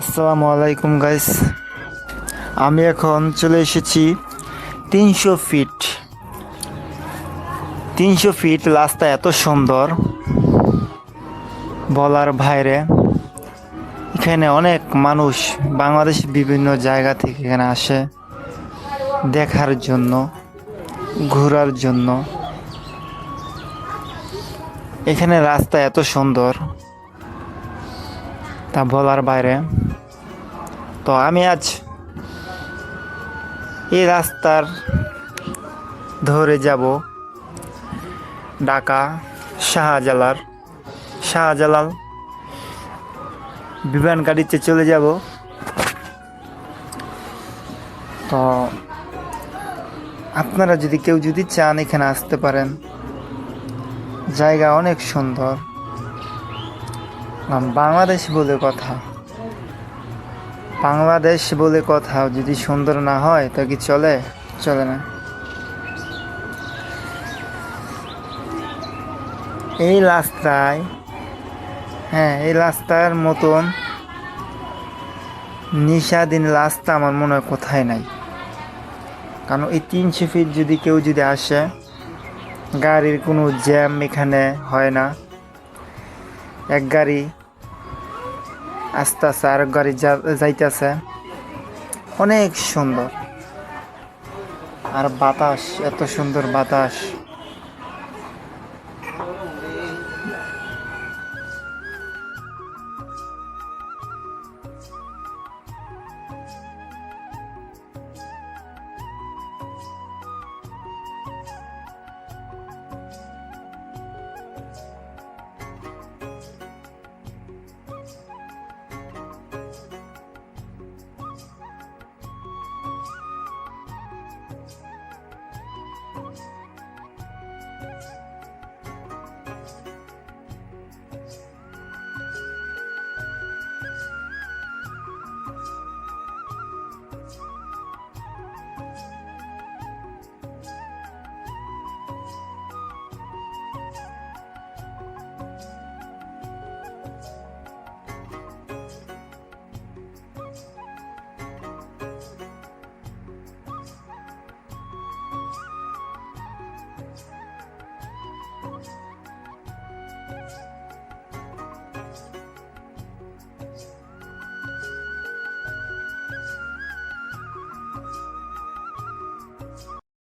আসসালামু আলাইকুম গাইস। আমি এখন চলে এসেছি 300 ফিট। 300 ফিট রাস্তা এত সুন্দর বলার বাইরে। এখানে অনেক মানুষ বাংলাদেশের বিভিন্ন জায়গা থেকে এখানে আসে দেখার জন্য, ঘোরার জন্য। এখানে রাস্তা এত সুন্দর তা বলার বাইরে। তো আমি আজ এই রাস্তার ধরে যাব ঢাকা শাহজালাল বিমান গাড়িতে চলে যাব। তো আপনারা কেউ যদি চান এখানে আসতে পারেন, জায়গা অনেক সুন্দর। বাংলাদেশ বলে কথা যদি সুন্দর না হয় তা কি চলে না। এই রাস্তার মতন নিশাদিন রাস্তা আমার মনে হয় কোথায় নাই। কারণ এই 300 ফিট কেউ আসে, গাড়ির কোনো জ্যাম এখানে হয় না। এক গাড়ি আসতেছে, আরেক গাড়ি যাইতেছে। অনেক সুন্দর। আর বাতাস, এত সুন্দর বাতাস।